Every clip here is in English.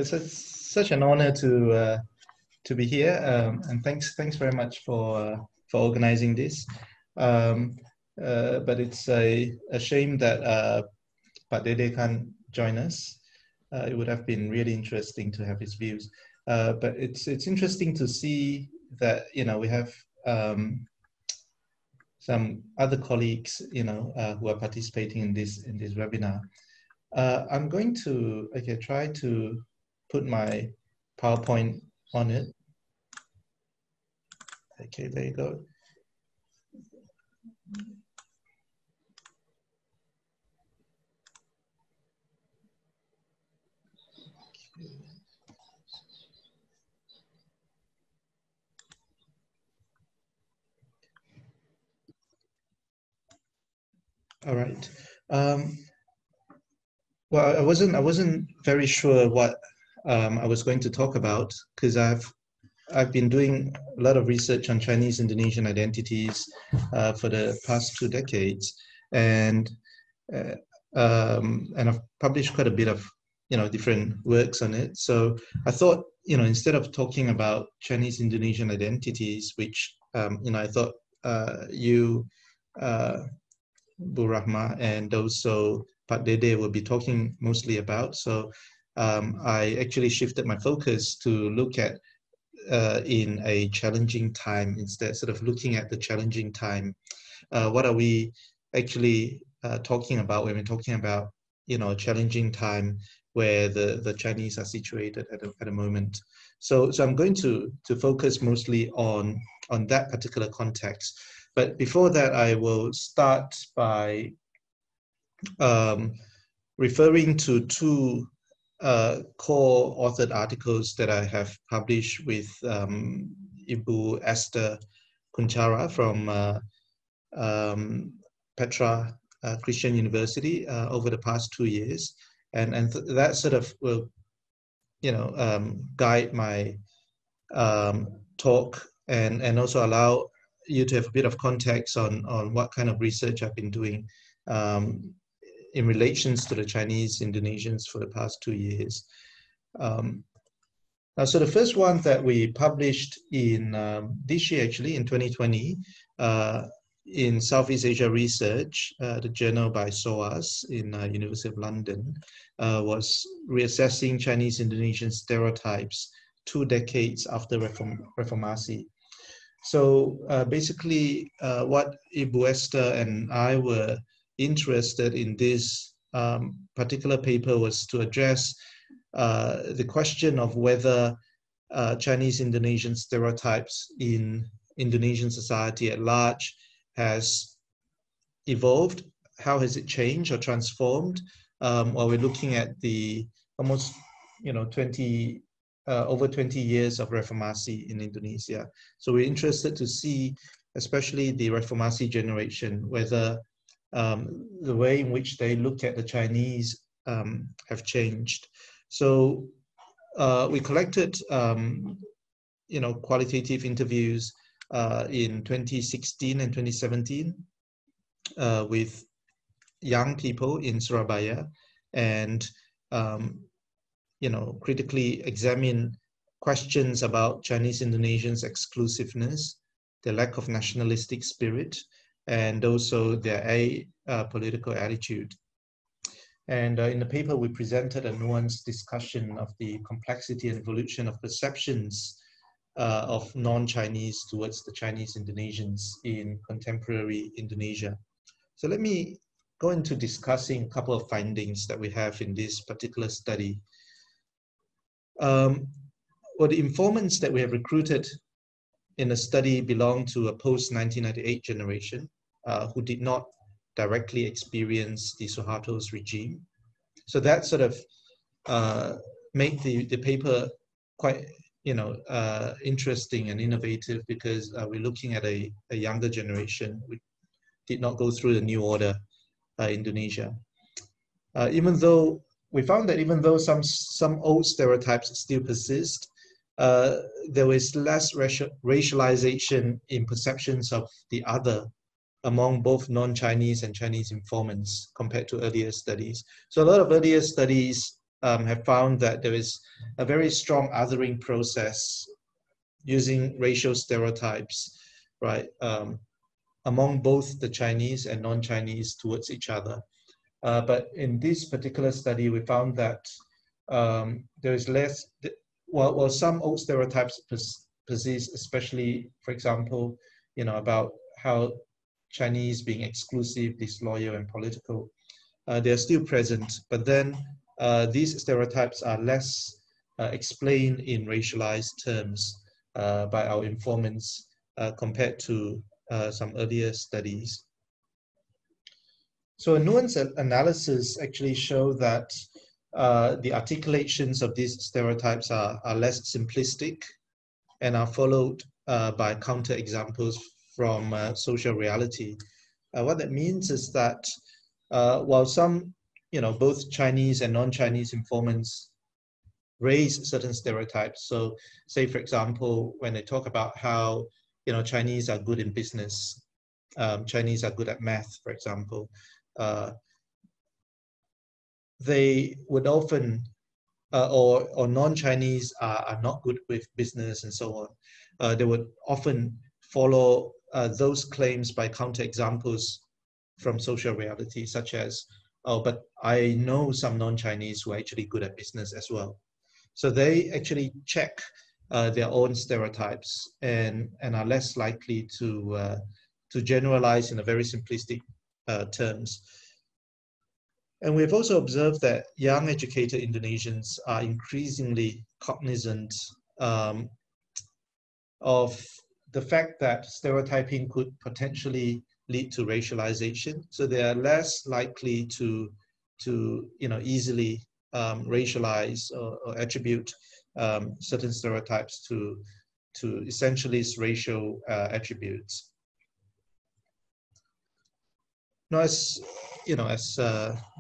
Such an honor to be here, and thanks very much for organizing this. But it's a shame that Ph.D. can't join us. It would have been really interesting to have his views. But it's interesting to see that we have some other colleagues who are participating in this webinar. I'm going to try to put my PowerPoint on it. Okay, there you go. All right. Well, I wasn't very sure what I was going to talk about, because I've been doing a lot of research on Chinese Indonesian identities for the past 2 decades, and I've published quite a bit of different works on it. So I thought instead of talking about Chinese Indonesian identities, which I thought you Bu Rahma and also Ph.D. will be talking mostly about. So I actually shifted my focus to look at in a challenging time instead, sort of looking at the challenging time. What are we actually talking about when we're talking about a challenging time where the Chinese are situated at a moment? So I'm going to focus mostly on that particular context. But before that, I will start by referring to 2 core authored articles that I have published with Ibu Esther Kunchara from Petra Christian University over the past 2 years, and that sort of will guide my talk and also allow you to have a bit of context on what kind of research I've been doing in relations to the Chinese Indonesians for the past 2 years. Now, so the first one that we published in this year, actually in 2020, in Southeast Asia Research, the journal by SOAS in University of London, was reassessing Chinese Indonesian stereotypes 2 decades after Reformasi. So basically, what Ibu Esther and I were interested in this particular paper was to address the question of whether Chinese Indonesian stereotypes in Indonesian society at large has evolved. How has it changed or transformed? While we're looking at the almost over 20 years of Reformasi in Indonesia. So we're interested to see, especially the Reformasi generation, whether the way in which they look at the Chinese have changed. So we collected, qualitative interviews in 2016 and 2017 with young people in Surabaya, and critically examine questions about Chinese Indonesians' exclusiveness, their lack of nationalistic spirit, and also their political attitude. And in the paper, we presented a nuanced discussion of the complexity and evolution of perceptions of non-Chinese towards the Chinese Indonesians in contemporary Indonesia. So let me go into discussing a couple of findings that we have in this particular study. Well, the informants that we have recruited in a study belong to a post-1998 generation who did not directly experience the Suharto's regime. So that sort of made the paper quite interesting and innovative, because we're looking at a younger generation who did not go through the New Order Indonesia. We found that even though some old stereotypes still persist, there was less racialization in perceptions of the other among both non-Chinese and Chinese informants compared to earlier studies. So a lot of earlier studies have found that there is a very strong othering process using racial stereotypes, right, among both the Chinese and non-Chinese towards each other. But in this particular study, we found that there is less, while some old stereotypes persist, especially, for example, about how Chinese being exclusive, disloyal, and political, they are still present. But then these stereotypes are less explained in racialized terms by our informants compared to some earlier studies. So a nuance analysis actually show that the articulations of these stereotypes are less simplistic and are followed by counterexamples from social reality. What that means is that while some, both Chinese and non-Chinese informants raise certain stereotypes. So say, for example, when they talk about how, Chinese are good in business, Chinese are good at math, for example, they would often, or non-Chinese are not good with business and so on. They would often follow those claims by counterexamples from social reality, such as, oh, but I know some non-Chinese who are actually good at business as well. So they actually check their own stereotypes and are less likely to generalize in a very simplistic terms. And we've also observed that young educated Indonesians are increasingly cognizant of the fact that stereotyping could potentially lead to racialization. So they are less likely to easily racialize or attribute certain stereotypes to essentialist racial attributes. Now, as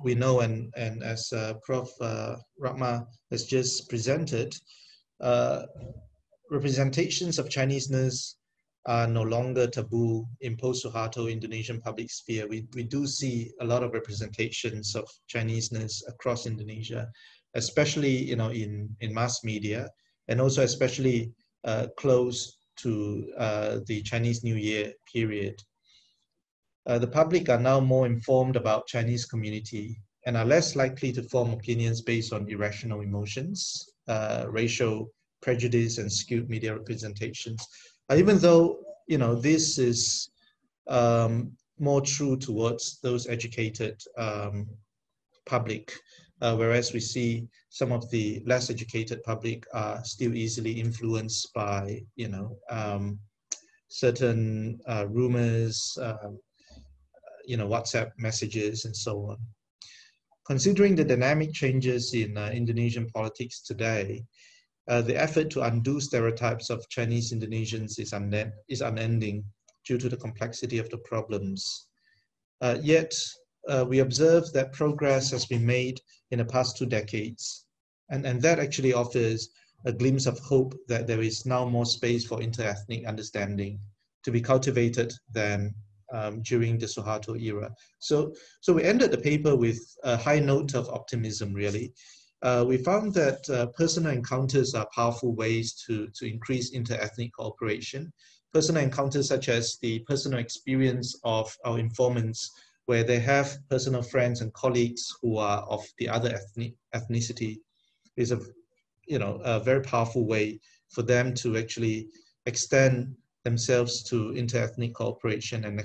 we know, and as Prof. Ratma has just presented, representations of Chineseness are no longer taboo in post-Suharto Indonesian public sphere. We do see a lot of representations of Chineseness across Indonesia, especially in mass media, and also especially close to the Chinese New Year period. The public are now more informed about Chinese community and are less likely to form opinions based on irrational emotions, racial prejudice, and skewed media representations. Even though this is more true towards those educated public, whereas we see some of the less educated public are still easily influenced by certain rumors, WhatsApp messages, and so on. Considering the dynamic changes in Indonesian politics today, the effort to undo stereotypes of Chinese Indonesians is unending due to the complexity of the problems. Yet, we observe that progress has been made in the past 2 decades, and that actually offers a glimpse of hope that there is now more space for inter-ethnic understanding to be cultivated than during the Suharto era. So we ended the paper with a high note of optimism, really. We found that personal encounters are powerful ways to increase inter-ethnic cooperation. Personal encounters such as the personal experience of our informants, where they have personal friends and colleagues who are of the other ethnicity, is a very powerful way for them to actually extend themselves to inter-ethnic cooperation and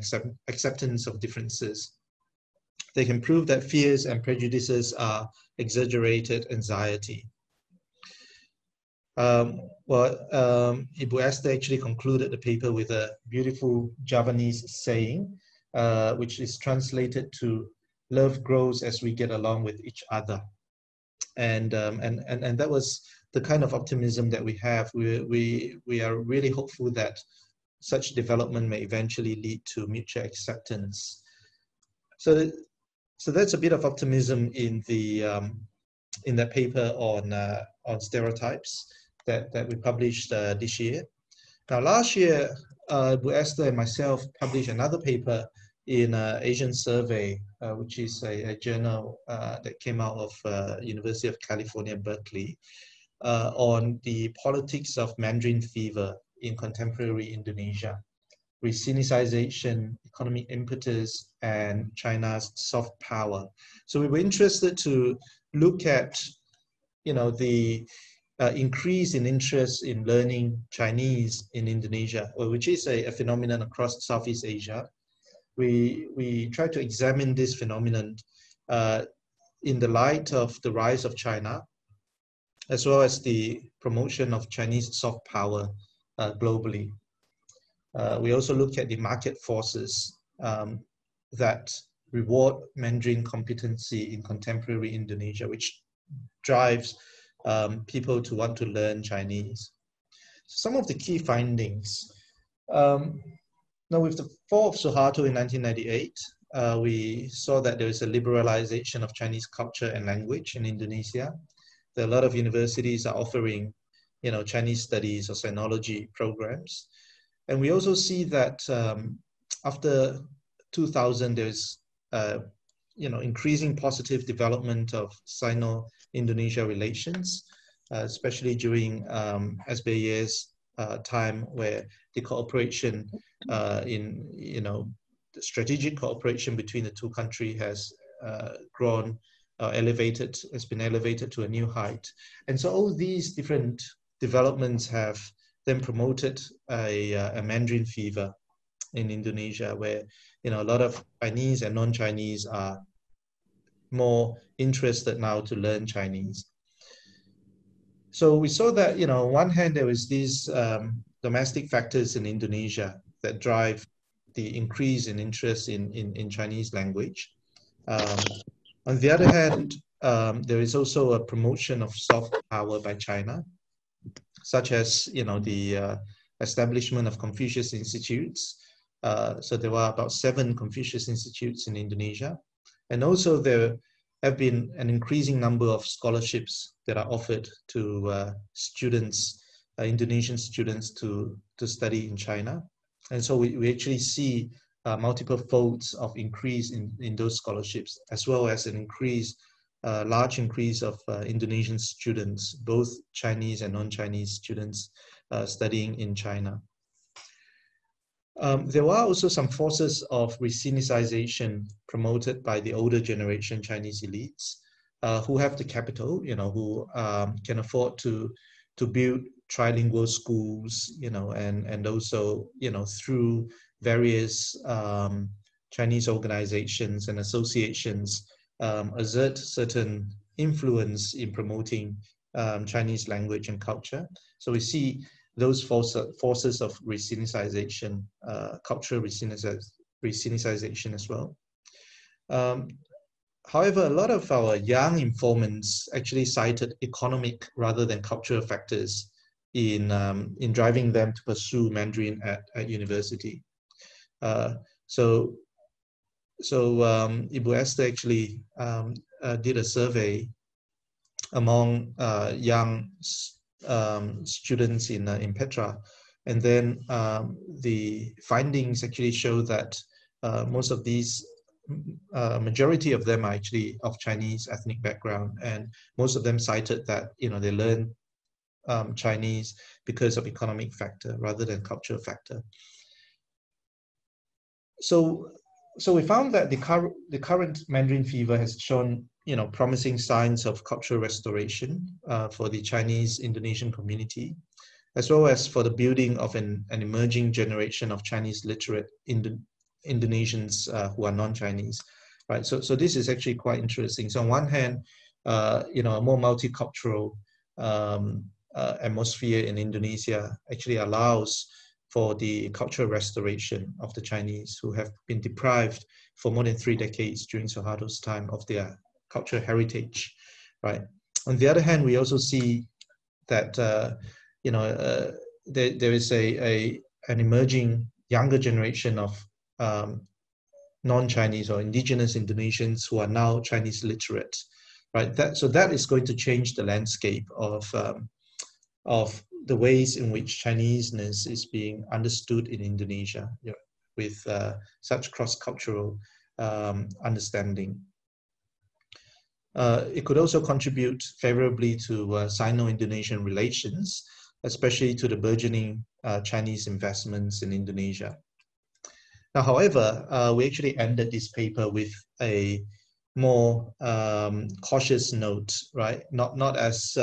acceptance of differences. They can prove that fears and prejudices are exaggerated anxiety. Ibu Esther actually concluded the paper with a beautiful Javanese saying, which is translated to "Love grows as we get along with each other," and that was the kind of optimism that we have. We are really hopeful that such development may eventually lead to mutual acceptance. So that's a bit of optimism in that paper on stereotypes that we published this year. Now, last year, Bu Esther and myself published another paper in Asian Survey, which is a journal that came out of University of California, Berkeley, on the politics of Mandarin fever in contemporary Indonesia, resinicization, economic impetus, and China's soft power. So we were interested to look at, the increase in interest in learning Chinese in Indonesia, which is a phenomenon across Southeast Asia. We try to examine this phenomenon in the light of the rise of China, as well as the promotion of Chinese soft power globally. We also look at the market forces that reward Mandarin competency in contemporary Indonesia, which drives people to want to learn Chinese. Some of the key findings. Now, with the fall of Suharto in 1998, we saw that there is a liberalization of Chinese culture and language in Indonesia. There are a lot of universities are offering, Chinese studies or sinology programs. And we also see that after 2000, there's, increasing positive development of Sino-Indonesia relations, especially during SBY's time, where the cooperation the strategic cooperation between the two countries has has been elevated to a new height. And so all these different developments have then promoted a Mandarin fever in Indonesia, where a lot of Chinese and non-Chinese are more interested now to learn Chinese. So we saw that, on one hand, there was these domestic factors in Indonesia that drive the increase in interest in Chinese language. On the other hand, there is also a promotion of soft power by China, such as, the establishment of Confucius Institutes. So there were about 7 Confucius Institutes in Indonesia. And also there have been an increasing number of scholarships that are offered to students, Indonesian students to study in China. And so we actually see multiple folds of increase in those scholarships, as well as an large increase of Indonesian students, both Chinese and non-Chinese students studying in China. There were also some forces of resinicization promoted by the older generation Chinese elites who have the capital, who can afford to build trilingual schools, and also, through various Chinese organizations and associations, exert certain influence in promoting Chinese language and culture. So we see those forces of resinicization, cultural resinicization as well. However, a lot of our young informants actually cited economic rather than cultural factors in driving them to pursue Mandarin at university. So Ibu Esther actually did a survey among young students in Petra, and then the findings actually show that most of these, majority of them are actually of Chinese ethnic background, and most of them cited that they learn Chinese because of economic factor rather than cultural factor. So we found that the current Mandarin fever has shown promising signs of cultural restoration for the Chinese Indonesian community, as well as for the building of an emerging generation of Chinese literate Indonesians who are non-Chinese, right? So this is actually quite interesting. So on one hand, a more multicultural atmosphere in Indonesia actually allows for the cultural restoration of the Chinese who have been deprived for more than 3 decades during Suharto's time of their cultural heritage, right? On the other hand, we also see that there is an emerging younger generation of non-Chinese or indigenous Indonesians who are now Chinese literate, right? So that is going to change the landscape of the ways in which Chineseness is being understood in Indonesia. Yeah. with such cross-cultural understanding. It could also contribute favorably to Sino-Indonesian relations, especially to the burgeoning Chinese investments in Indonesia. Now, however, we actually ended this paper with a more cautious note, right? Not as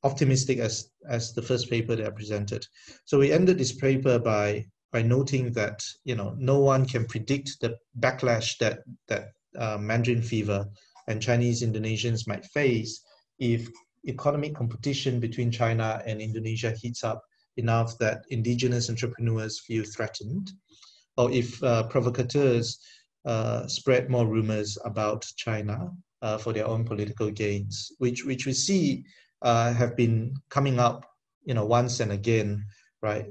optimistic as the first paper that I presented. So we ended this paper by noting that, you know, no one can predict the backlash that Mandarin fever and Chinese Indonesians might face if economic competition between China and Indonesia heats up enough that indigenous entrepreneurs feel threatened, or if provocateurs spread more rumors about China for their own political gains, which we see have been coming up, you know, once and again, right?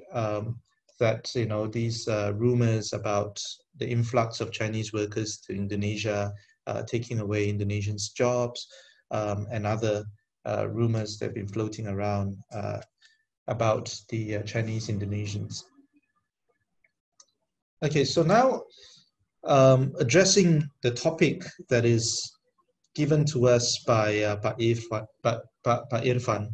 That, you know, these rumors about the influx of Chinese workers to Indonesia, taking away Indonesians' jobs, and other rumors that have been floating around about the Chinese Indonesians. Okay, so now addressing the topic that is given to us by Irfan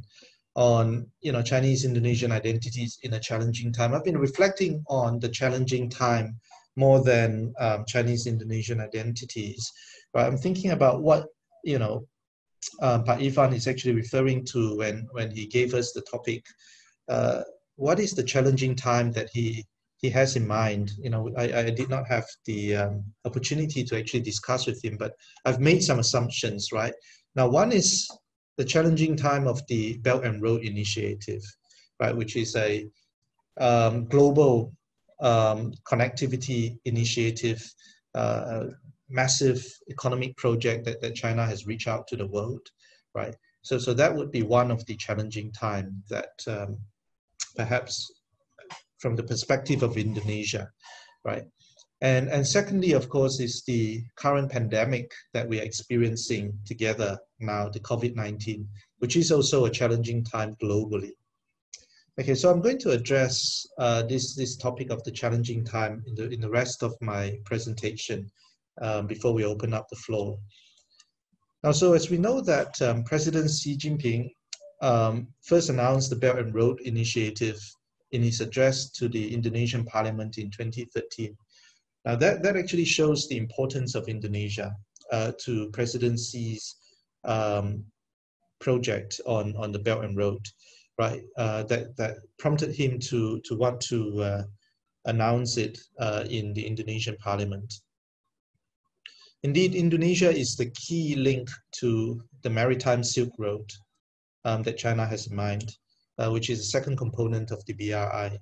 on, you know, Chinese Indonesian identities in a challenging time. I've been reflecting on the challenging time more than Chinese Indonesian identities. Right? I'm thinking about what, you know, Pak Irfan is actually referring to when he gave us the topic. What is the challenging time that he has in mind? You know, I did not have the opportunity to actually discuss with him, but I've made some assumptions, right? Now, one is the challenging time of the Belt and Road Initiative, right, which is a global connectivity initiative, massive economic project that China has reached out to the world, right? So that would be one of the challenging time that perhaps from the perspective of Indonesia, right? And secondly, of course, is the current pandemic that we are experiencing together now, the COVID-19, which is also a challenging time globally. Okay, so I'm going to address this topic of the challenging time in the rest of my presentation before we open up the floor. Now, so as we know that President Xi Jinping first announced the Belt and Road Initiative in his address to the Indonesian Parliament in 2013. Now, that actually shows the importance of Indonesia to President Xi's project on the Belt and Road, right? That prompted him to want to announce it in the Indonesian Parliament. Indeed, Indonesia is the key link to the maritime Silk Road that China has in mind, which is the second component of the BRI.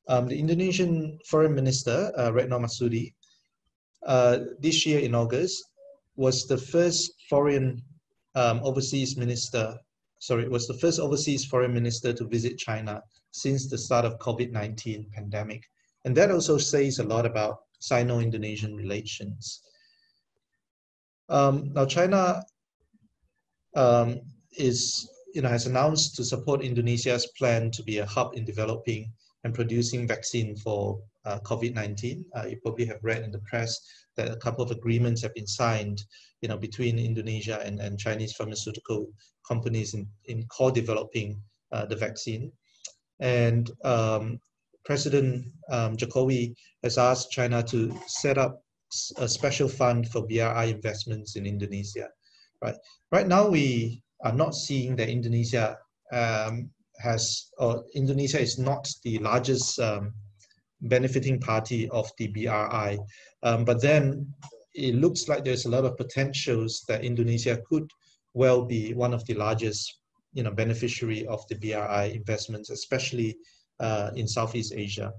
The Indonesian Foreign Minister, Retno Marsudi, this year in August, was the first overseas foreign minister to visit China since the start of COVID-19 pandemic. And that also says a lot about Sino-Indonesian relations. Now, China has announced to support Indonesia's plan to be a hub in developing and producing vaccine for COVID-19. You probably have read in the press that a couple of agreements have been signed, you know, between Indonesia and Chinese pharmaceutical companies in co-developing the vaccine. And President Jokowi has asked China to set up a special fund for BRI investments in Indonesia. Right now, we are not seeing that Indonesia Indonesia is not the largest benefiting party of the BRI, but then it looks like there's a lot of potentials that Indonesia could well be one of the largest, you know, beneficiary of the BRI investments, especially in Southeast Asia.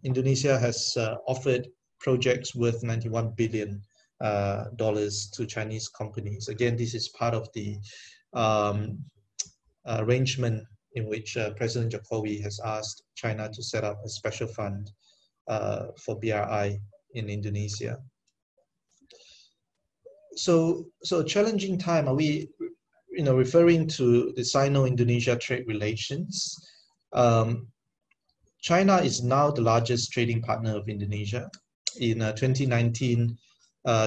Indonesia has offered projects worth $91 billion to Chinese companies. Again, this is part of the arrangement in which President Jokowi has asked China to set up a special fund for BRI in Indonesia. So a challenging time, are we, you know, referring to the Sino-Indonesia trade relations? China is now the largest trading partner of Indonesia. In 2019,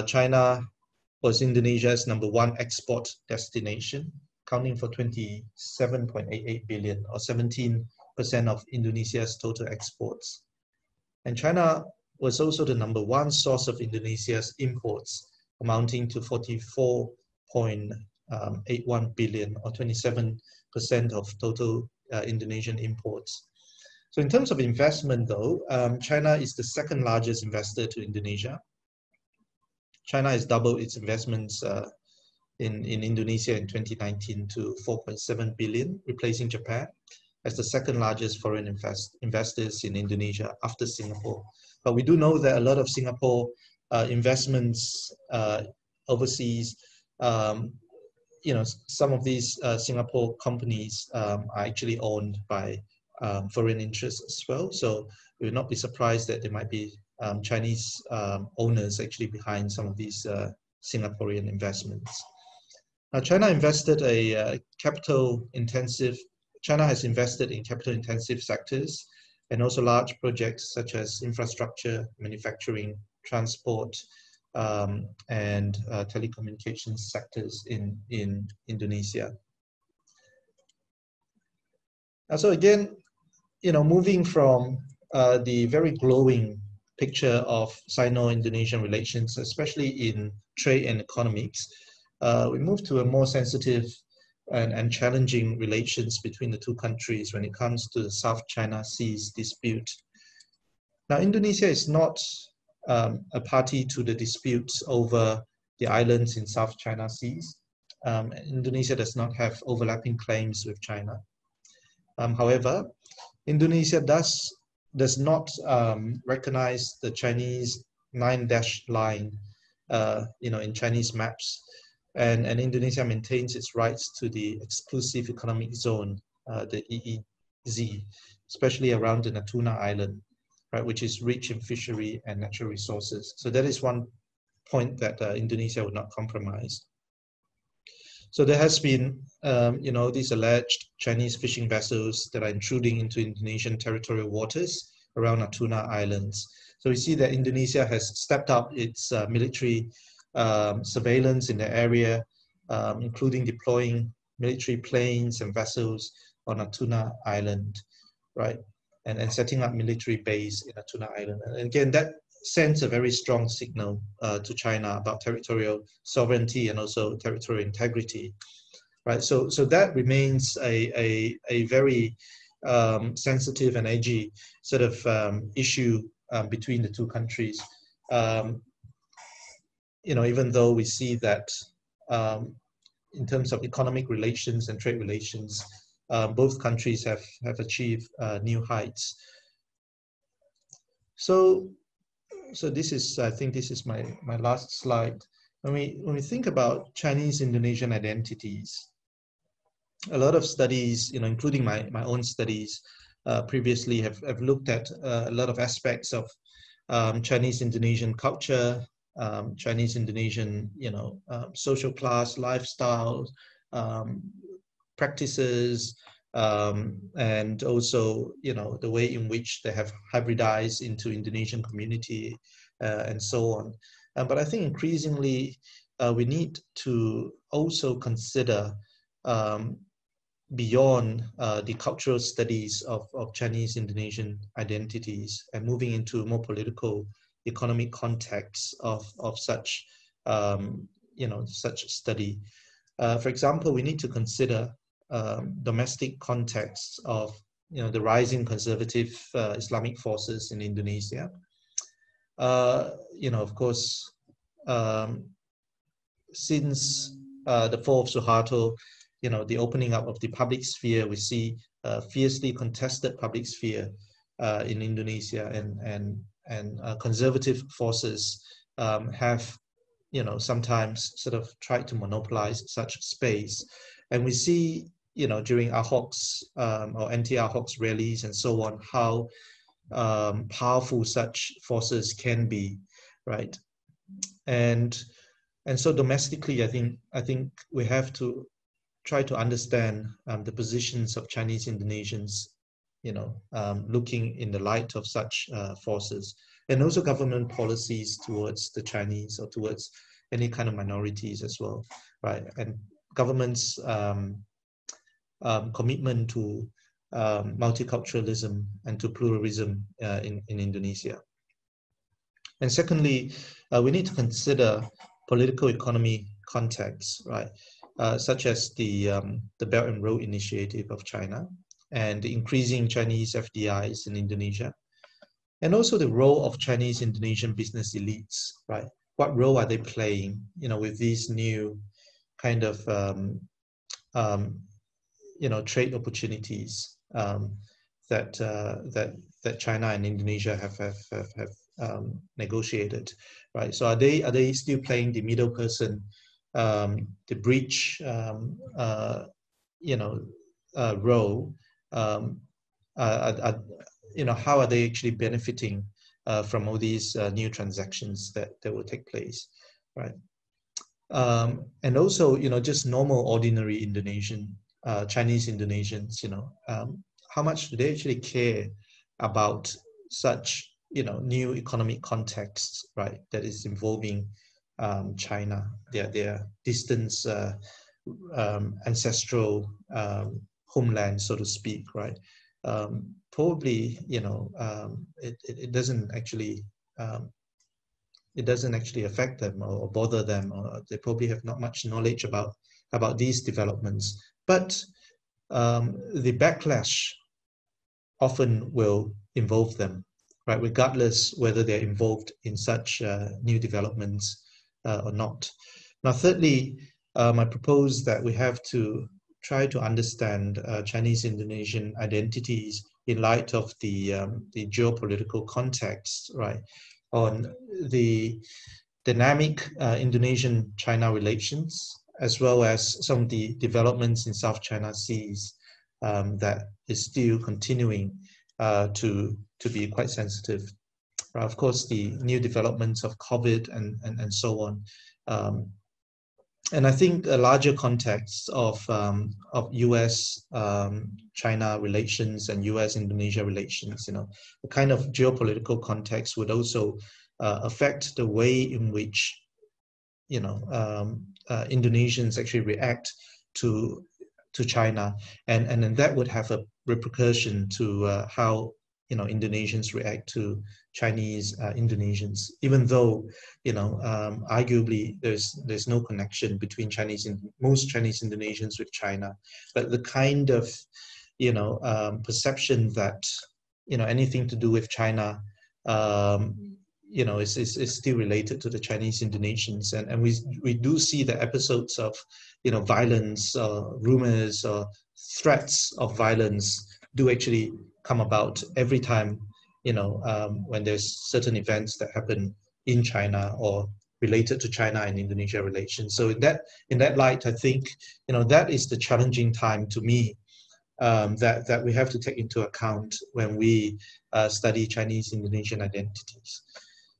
China was Indonesia's #1 export destination, accounting for 27.88 billion, or 17% of Indonesia's total exports. And China was also the #1 source of Indonesia's imports, amounting to 44.81 billion, or 27% of total Indonesian imports. So in terms of investment, though, China is the second largest investor to Indonesia. China has doubled its investments in Indonesia in 2019 to 4.7 billion, replacing Japan as the second largest foreign investors in Indonesia after Singapore. But we do know that a lot of Singapore investments overseas, some of these Singapore companies are actually owned by foreign interests as well. So we would not be surprised that there might be Chinese owners actually behind some of these Singaporean investments. Now, China has invested in capital-intensive sectors and also large projects such as infrastructure, manufacturing, transport, and telecommunications sectors in Indonesia. So again, moving from the very glowing picture of Sino-Indonesian relations, especially in trade and economics, we move to a more sensitive and challenging relations between the two countries when it comes to the South China Seas dispute. Now, Indonesia is not a party to the disputes over the islands in South China Seas. Indonesia does not have overlapping claims with China. However, Indonesia does not recognize the Chinese 9-dash line, in Chinese maps, and Indonesia maintains its rights to the exclusive economic zone, the EEZ, especially around the Natuna Island, right, which is rich in fishery and natural resources. So that is one point that Indonesia would not compromise. So there has been, these alleged Chinese fishing vessels that are intruding into Indonesian territorial waters around Natuna Islands. So we see that Indonesia has stepped up its military surveillance in the area, including deploying military planes and vessels on Natuna Island, right? And setting up military base in Natuna Island. And again, that sends a very strong signal to China about territorial sovereignty and also territorial integrity, right? So that remains a very sensitive and edgy sort of issue between the two countries. Even though we see that in terms of economic relations and trade relations, both countries have achieved new heights. So this is, I think this is my last slide. When we think about Chinese-Indonesian identities, a lot of studies, including my own studies previously, have looked at a lot of aspects of Chinese-Indonesian culture, Chinese-Indonesian, social class, lifestyle, practices, and also, the way in which they have hybridized into Indonesian community and so on. But I think increasingly we need to also consider beyond the cultural studies of Chinese-Indonesian identities and moving into more political, economic contexts of such, such study. For example, we need to consider domestic contexts of the rising conservative Islamic forces in Indonesia. Of course, since the fall of Suharto, the opening up of the public sphere, we see fiercely contested public sphere in Indonesia, and conservative forces have sometimes sort of tried to monopolize such space. And we see, during Ahok's or anti-Ahok's rallies and so on, how powerful such forces can be, right? And so domestically, I think we have to try to understand the positions of Chinese Indonesians, looking in the light of such forces, and also government policies towards the Chinese or towards any kind of minorities as well, right? And government's commitment to multiculturalism and to pluralism in Indonesia. And secondly, we need to consider political economy contexts, right? Such as the Belt and Road Initiative of China and the increasing Chinese FDIs in Indonesia, and also the role of Chinese Indonesian business elites, right? What role are they playing, with these new kind of trade opportunities that China and Indonesia have negotiated, right? So are they still playing the middle person, the bridge, role? How are they actually benefiting from all these new transactions that will take place, right? And also, just normal, ordinary Indonesian, Chinese Indonesians, how much do they actually care about such, new economic contexts, right, that is involving China, their distant ancestral homeland, so to speak, right? Probably, it doesn't actually affect them or bother them, or they probably have not much knowledge about these developments. But the backlash often will involve them, right? Regardless whether they're involved in such new developments or not. Now, thirdly, I propose that we have to try to understand Chinese Indonesian identities in light of the geopolitical context, right? On the dynamic Indonesian-China relations, as well as some of the developments in South China Seas that is still continuing to be quite sensitive. Of course, the new developments of COVID and so on. And I think a larger context of US-China relations and US-Indonesia relations, the kind of geopolitical context would also affect the way in which, Indonesians actually react to China, and then that would have a repercussion to how Indonesians react to Chinese Indonesians, even though arguably there's no connection between most Chinese Indonesians with China, but the kind of perception that anything to do with China is still related to the Chinese Indonesians, and we do see the episodes of violence, rumors, or threats of violence do actually come about every time when there's certain events that happen in China or related to China and Indonesia relations. So in that light, I think that is the challenging time to me that we have to take into account when we study Chinese Indonesian identities.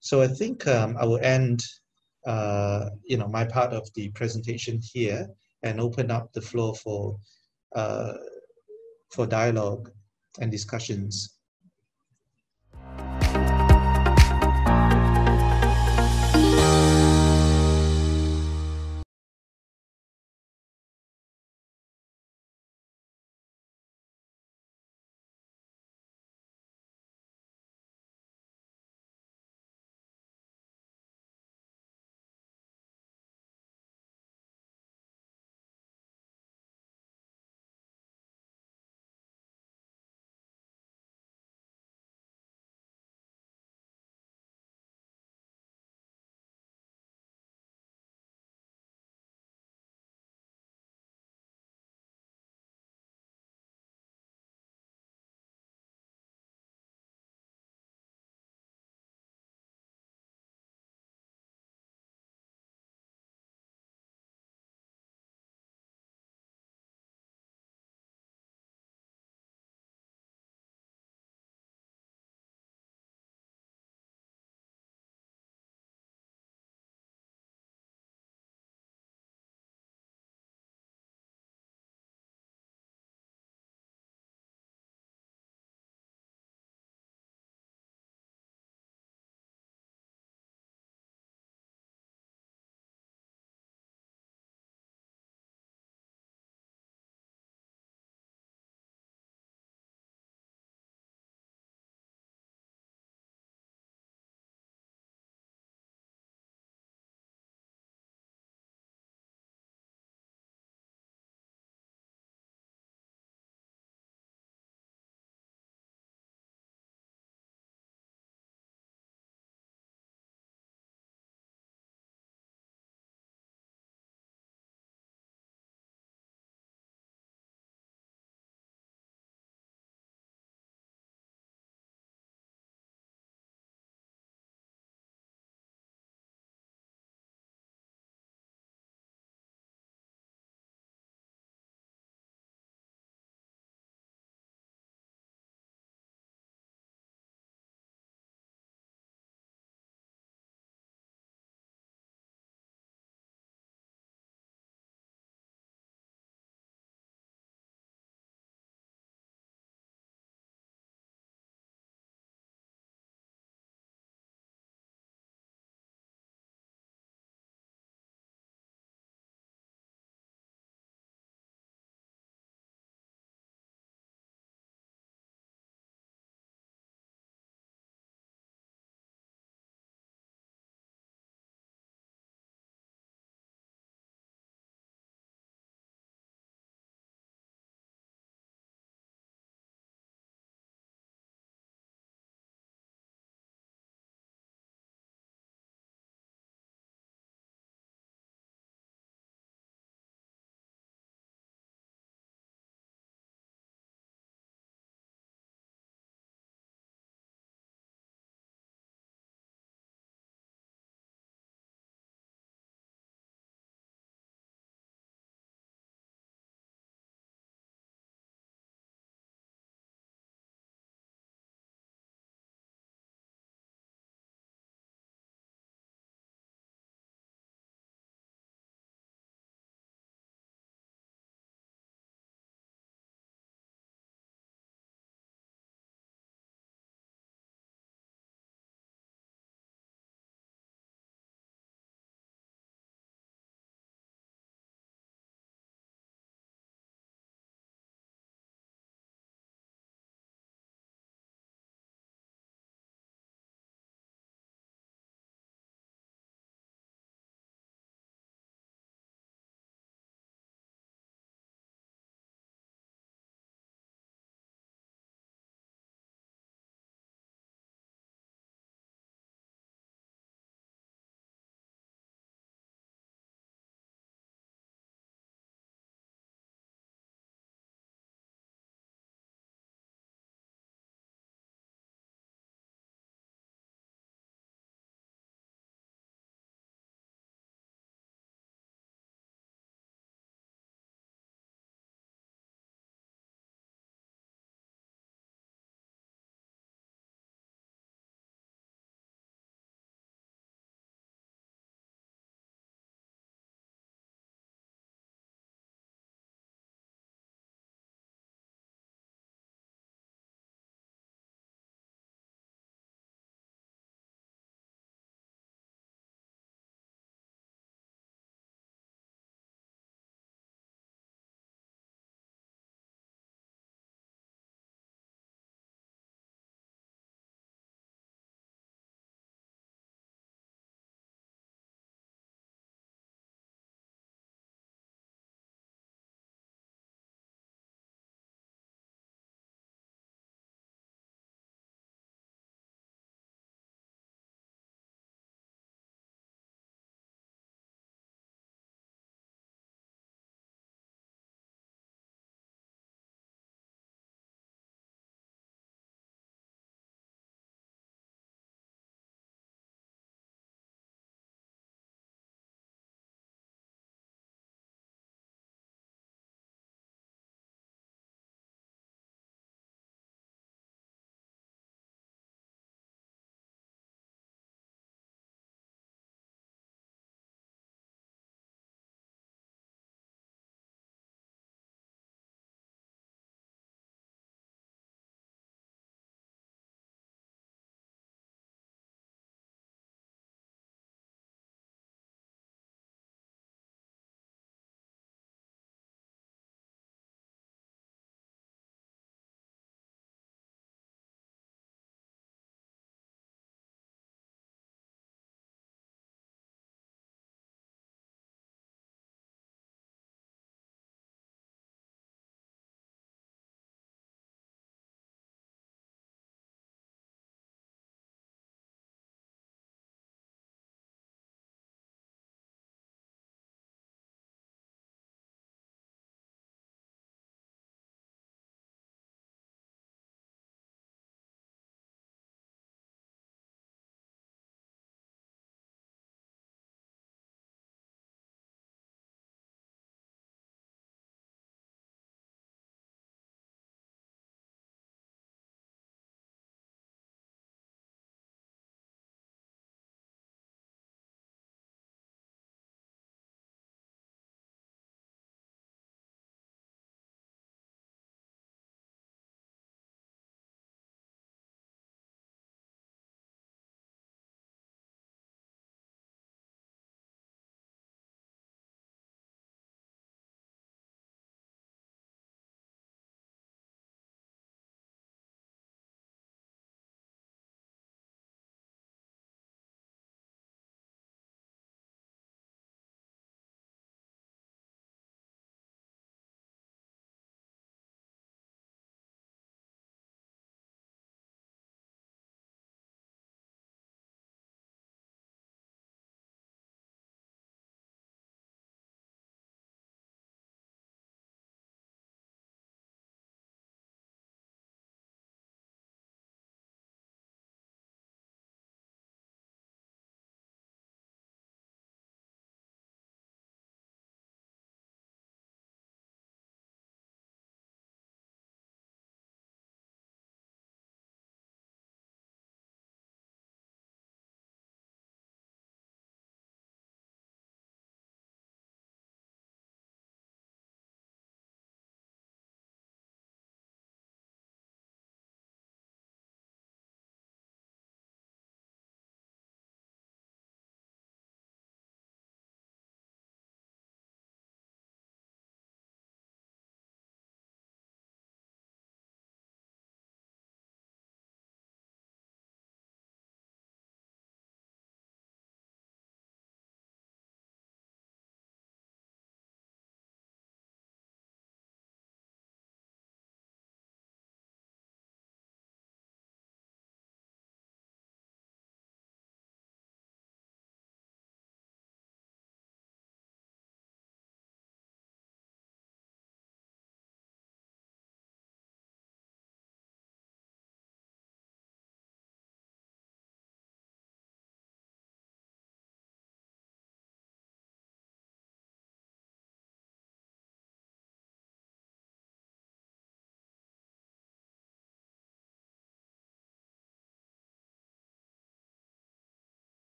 So I think I will end my part of the presentation here and open up the floor for dialogue and discussions.